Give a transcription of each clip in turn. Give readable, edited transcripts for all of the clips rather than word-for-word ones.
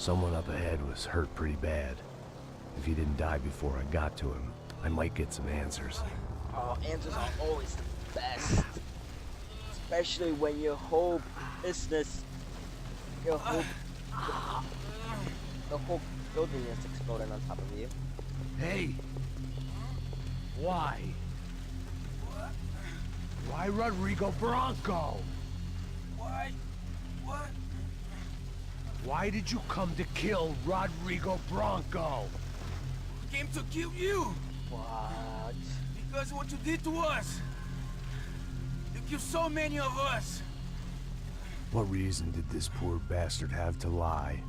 Someone up ahead was hurt pretty bad. If he didn't die before I got to him, I might get some answers. Oh, answers are always the best. Especially when your whole business, your whole, the whole building is exploding on top of you. Hey! Why? Why Rodrigo Bronco? Why? What? Why did you come to kill Rodrigo Bronco? Came to kill you! What? Because of what you did to us! You killed so many of us! What reason did this poor bastard have to lie?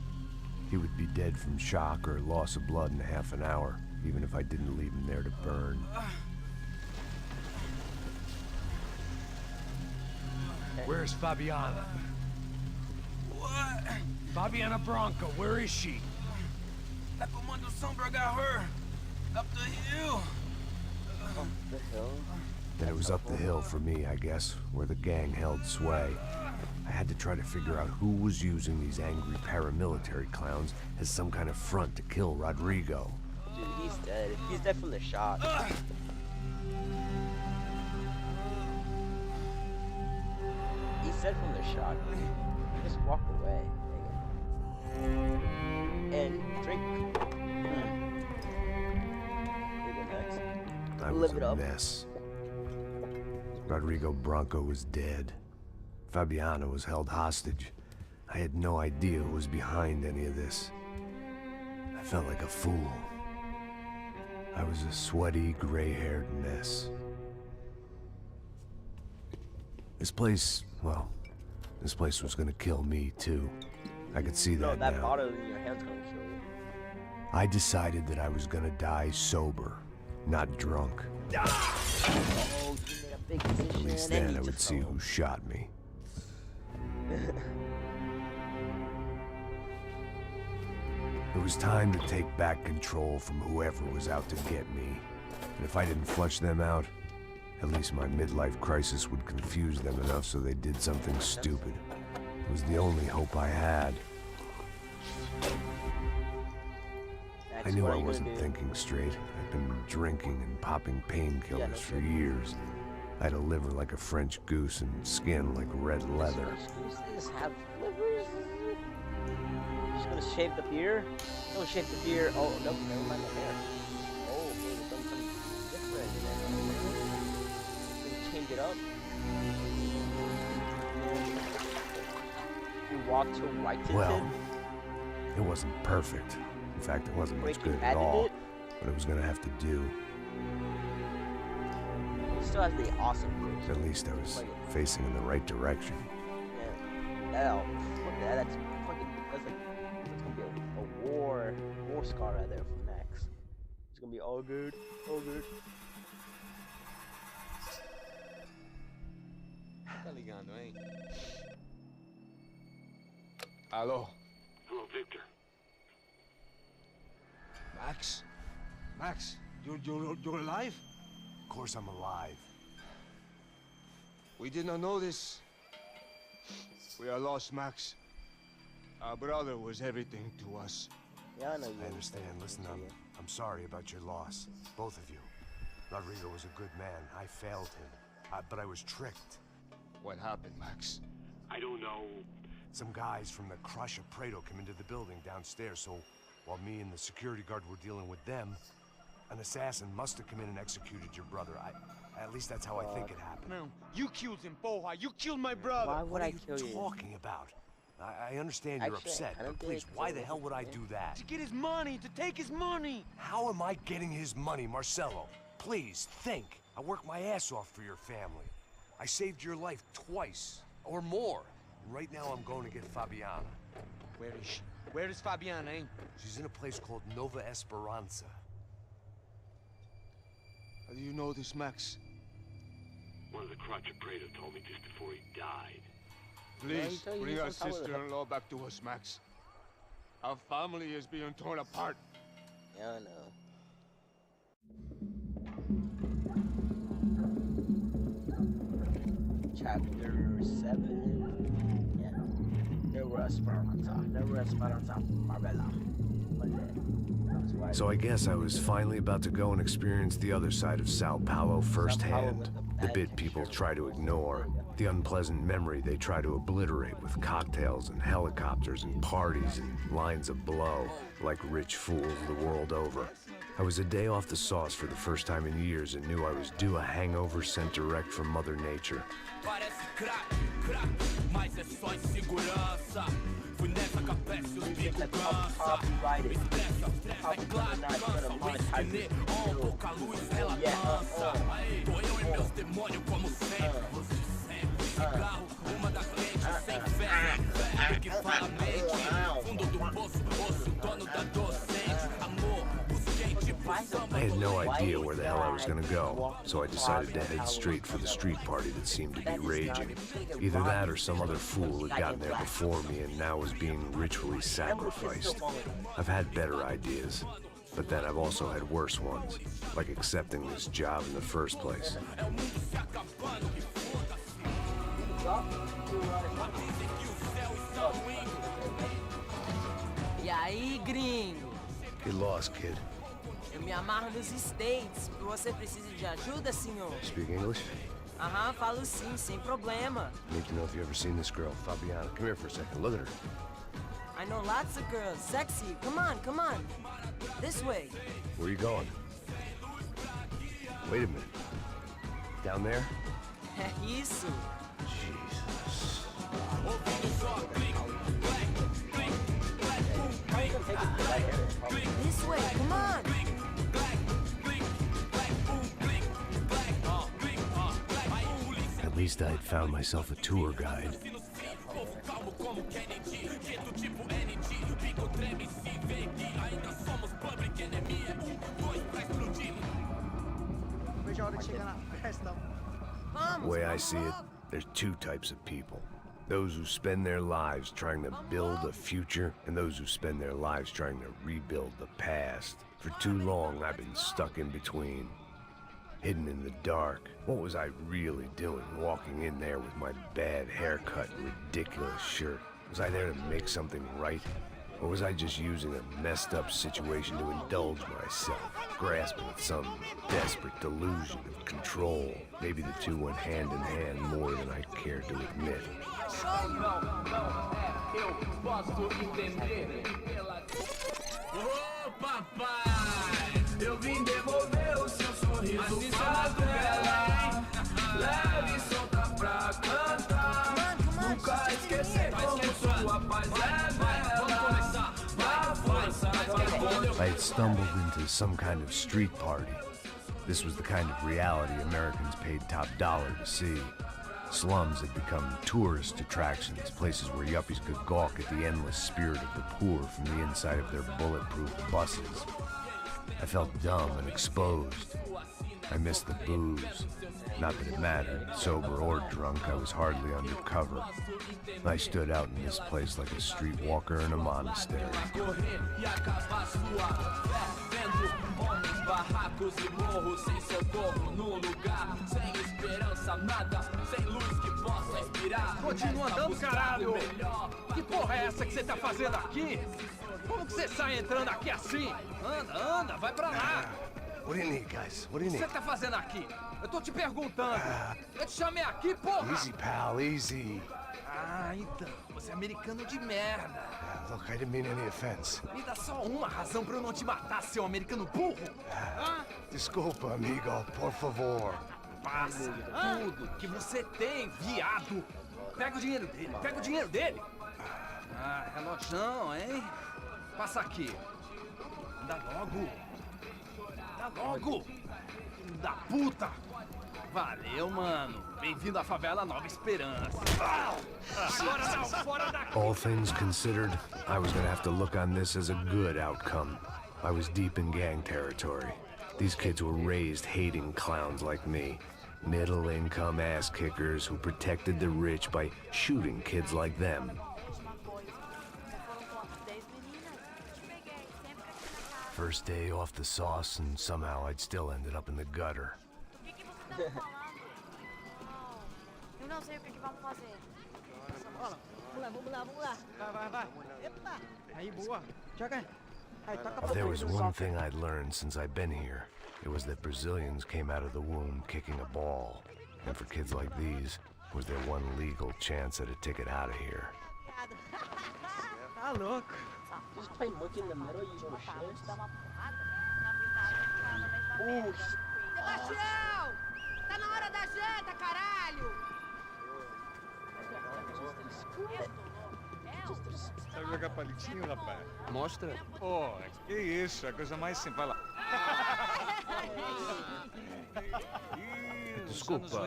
He would be dead from shock or loss of blood in half an hour, even if I didn't leave him there to burn. Where's Fabiana? What? Fabiana Bronco, where is she? La Comando Sombra got her! Up the hill! Up the hill? Then it was up the hill for me, I guess, where the gang held sway. I had to try to figure out who was using these angry paramilitary clowns as some kind of front to kill Rodrigo. Dude, he's dead. He's dead from the shot. He's dead from the shot. Just walk away. And drink. I was a mess. Rodrigo Bronco was dead. Fabiana was held hostage. I had no idea who was behind any of this. I felt like a fool. I was a sweaty, gray-haired mess. This place, well, this place was gonna kill me too. I could see that now. That bottle in your hand's gonna kill you. I decided that I was gonna die sober, not drunk. Oh, you made a big decision. At least then I would see who shot me. It was time to take back control from whoever was out to get me. And if I didn't flush them out, at least my midlife crisis would confuse them enough so they did something stupid. It was the only hope I had. I knew I wasn't thinking straight. I'd been drinking and popping painkillers for years. I had a liver like a French goose and skin like red leather. Gooses have livers? Just gonna shave the beer? No, shave the beer. Oh, no, never mind the hair. Oh, okay, we've done something different. Change it up. You walk to white. Well, it wasn't perfect. In fact, it wasn't much good at all. But it was gonna have to do. Still has the awesome boost. At least I was facing in the right direction. Yeah. Oh, look at that. That's fucking. That's gonna be a war scar right there for Max. It's gonna be all good, all good. Tá ligando, hein? Alô? Hello, Victor. Max? Max, you're alive? Of course I'm alive. We did not know this. We are lost, Max. Our brother was everything to us. Yeah, I know you. I understand. Listen, I'm sorry about your loss. Both of you. Rodrigo was a good man. I failed him. But I was tricked. What happened, Max? I don't know. Some guys from the Crush of Prado came into the building downstairs, so while me and the security guard were dealing with them, an assassin must have come in and executed your brother. At least that's how I think it happened. No, you killed him, Boha. You killed my brother. Why would I kill you? What are you talking about? I understand you're upset, but please, why the hell would I do that? To get his money, to take his money. How am I getting his money, Marcelo? Please, think. I worked my ass off for your family. I saved your life twice, or more. And right now I'm going to get Fabiana. Where is she? Where is Fabiana, eh? She's in a place called Nova Esperanza. How do you know this, Max? One of the Crotch of Prado told me just before he died. Please, bring our sister-in-law back to us, Max. Our family is being torn apart. Yeah, I know. Chapter 7. Yeah. There Never Esperanza, Marvella. So I guess I was finally about to go and experience the other side of Sao Paulo firsthand. The bit people try to ignore, the unpleasant memory they try to obliterate with cocktails and helicopters and parties and lines of blow, like rich fools the world over. I was a day off the sauce for the first time in years and knew I was due a hangover sent direct from Mother Nature. I had no idea where the hell I was gonna go, so I decided to head straight for the street party that seemed to be raging. Either that or some other fool had gotten there before me and now was being ritually sacrificed. I've had better ideas, but then I've also had worse ones, like accepting this job in the first place. E aí, gringo? Get lost, kid. Eu me amarro nos States. Você precisa de ajuda, senhor? Speak English? Aham, falo sim, sem problema. Need to know if you ever seen this girl, Fabiana. Come here for a second. Look at her. I know lots of girls. Sexy. Come on, come on. This way. Where are you going? Wait a minute. Down there? É isso. Jesus. This way, come on. At least I'd found myself a tour guide. The way I see it, there's two types of people. Those who spend their lives trying to build a future, and those who spend their lives trying to rebuild the past. For too long, I've been stuck in between. Hidden in the dark. What was I really doing walking in there with my bad haircut and ridiculous shirt? Was I there to make something right? Or was I just using a messed up situation to indulge myself, grasping at some desperate delusion of control? Maybe the two went hand in hand more than I cared to admit. Ô papai, eu vim devolver o seu sorriso favela. Leve e solta pra cantar. Nunca esquecer como sua paz é bela. Na força que I had stumbled into some kind of street party. This was the kind of reality Americans paid top dollar to see. Slums had become tourist attractions, places where yuppies could gawk at the endless spirit of the poor from the inside of their bulletproof buses. I felt dumb and exposed. I missed the booze. Not that it mattered, sober or drunk, I was hardly undercover. I stood out in this place like a streetwalker in a monastery. barracos e morros sem socorro no lugar, sem esperança, nada, sem luz que possa inspirar. Continua andando, caralho! Que porra é essa que você tá fazendo aqui? Como que você sai entrando aqui assim? Anda, anda, vai pra lá! What do you need, guys? What do O you que need? você tá fazendo aqui? Eu tô te perguntando. Eu te chamei aqui, porra! Easy, pal, easy. Ah, então, você é americano de merda. Look, I didn't mean any offense. Me dá só uma razão pra eu não te matar, seu americano burro. Desculpa, amigo, por favor. Passa tudo que você tem, viado. Pega o dinheiro dele, pega o dinheiro dele. Ah, relojão, hein? Passa aqui. Dá logo. Dá logo. Filho da puta. Valeu, mano. Bem-vindo à favela Nova Esperança. Agora não, fora daqui. All things considered, I was gonna have to look on this as a good outcome. I was deep in gang territory. These kids were raised hating clowns like me. Middle-income ass-kickers who protected the rich by shooting kids like them. First day off the sauce, and somehow I'd still ended up in the gutter. Eu não sei o que vamos fazer. Vamos lá, vamos lá. Vai. Epa! Aí, boa. Joga. Aí, toca If there was one thing I'd learned since I've been here, it was that Brazilians came out of the womb kicking a ball. And for kids like these, was their one legal chance at a ticket out of here. Tá louco. Just play monkey in the middle, you little shit. Sebastião! Tá na hora da janta, caralho! Sabe jogar palitinho, rapaz? Mostra. Pô, que isso, é a coisa mais simples. Vai lá. Desculpa,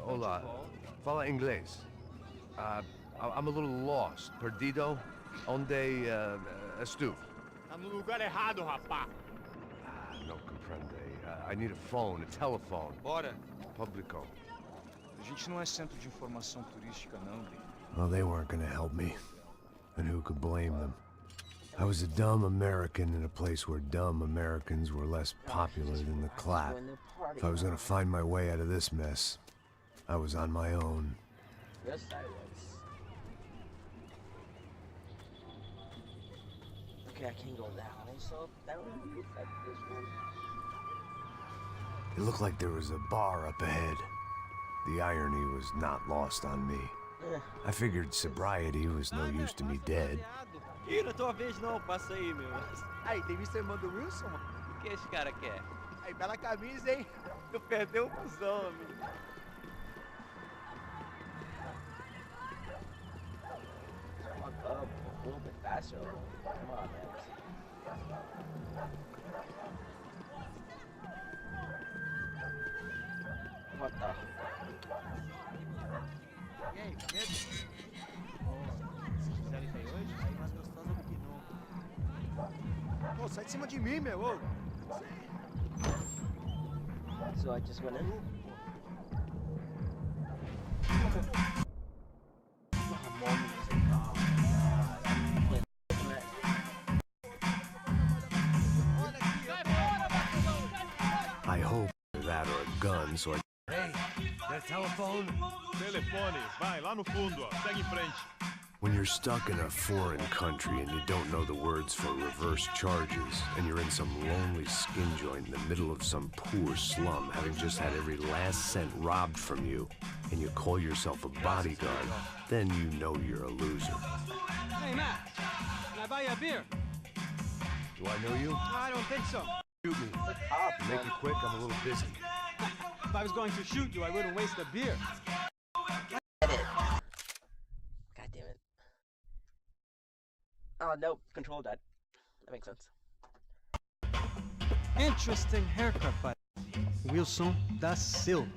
olá. Fala inglês. I'm a little lost. Perdido? Onde estou? Tá no lugar errado, rapaz. No comprende. I need a phone, a telephone. Bora. Publico. A gente não é centro de informação turística, não, Bi. Well, they weren't gonna help me. And who could blame them? I was a dumb American in a place where dumb Americans were less popular than the clap. If I was gonna find my way out of this mess, I was on my own. Yes, I was. Okay, I can't go that way, so that would be like this one. It looked like there was a bar up ahead. The irony was not lost on me. I figured sobriety was no use to me dead. Ih, não é tua vez não, passa aí, meu. Aí, tem visto a irmã do Wilson, mano? O que esse cara quer? Aí, bela camisa, hein? Tu perdeu o cuzão, amigo. Fuck up a little bit faster. Come on, man. What the? E aí, medo? Se quiser ir hoje, tá mais gostosa do que nunca. Pô, sai de cima de mim, meu. Ô. So I just went in. I hope that or a gun, so I... Hey, got a telephone? Telefone, vai lá no fundo, ó. Segue em frente. When you're stuck in a foreign country and you don't know the words for reverse charges, and you're in some lonely skin joint in the middle of some poor slum, having just had every last cent robbed from you, and you call yourself a bodyguard, then you know you're a loser. Hey, Matt. Can I buy you a beer? Do I know you? I don't think so. Shoot me. Make it quick, I'm a little busy. If I was going to shoot you, I wouldn't waste a beer. God damn it. Oh, nope. Control that. That makes sense. Interesting haircut by Wilson da Silva.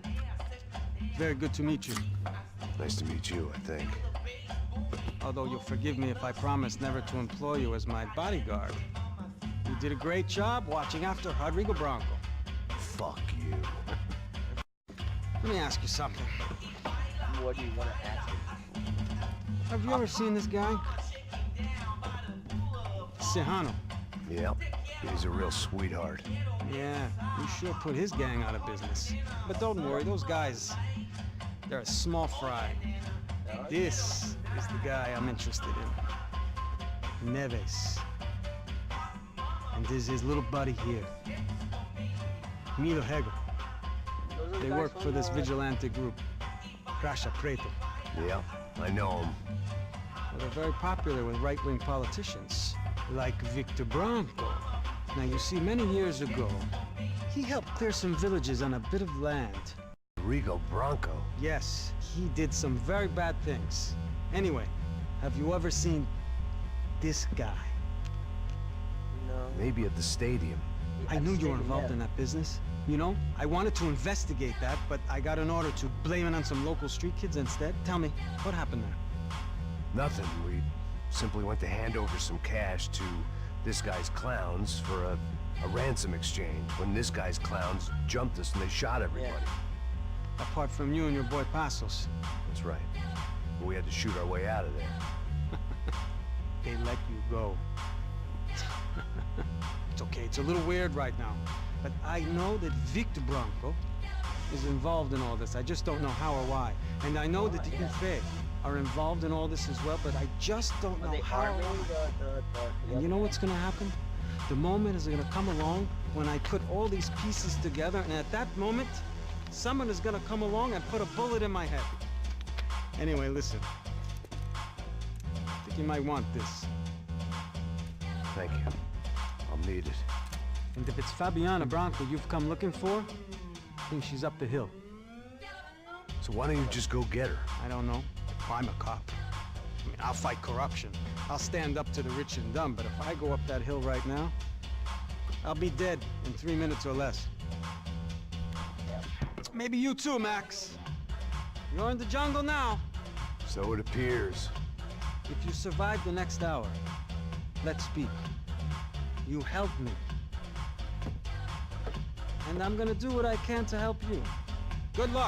Very good to meet you. Nice to meet you, I think. Although you'll forgive me if I promise never to employ you as my bodyguard. You did a great job watching after Rodrigo Branco. Fuck you. Let me ask you something. What do you want to ask me? Have you ever seen this guy? Serrano. Yep, he's a real sweetheart. Yeah, you sure put his gang out of business. But don't worry, those guys, they're a small fry. This is the guy I'm interested in. Neves. And this is his little buddy here. Milo Hegel. They work for this vigilante group, Caixa Preta. Yep, I know him. Well, they're very popular with right-wing politicians, like Victor Branco. Now, you see, many years ago, he helped clear some villages on a bit of land. Rigo Branco? Yes, he did some very bad things. Anyway, have you ever seen this guy? No. Maybe at the stadium. I knew you were involved in that business. You know, I wanted to investigate that, but I got an order to blame it on some local street kids instead. Tell me, what happened there? Nothing. We simply went to hand over some cash to this guy's clowns for a ransom exchange when this guy's clowns jumped us and they shot everybody. Yeah. Apart from you and your boy Passos. That's right. But we had to shoot our way out of there. They let you go. It's okay, it's a little weird right now. But I know that Victor Branco is involved in all this. I just don't know how or why. And I know that you can fail. are involved in all this as well, but I just don't know They how. are really the And you know what's gonna happen? The moment is gonna come along when I put all these pieces together, and at that moment, someone is gonna come along and put a bullet in my head. Anyway, listen. I think you might want this. Thank you. I'll need it. And if it's Fabiana Branco you've come looking for, I think she's up the hill. So why don't you just go get her? I don't know. I'm a cop. I mean, I'll fight corruption. I'll stand up to the rich and dumb, but if I go up that hill right now, I'll be dead in 3 minutes or less. Maybe you too, Max. You're in the jungle now. So it appears. If you survive the next hour, let's speak. You help me. And I'm gonna do what I can to help you. Good luck.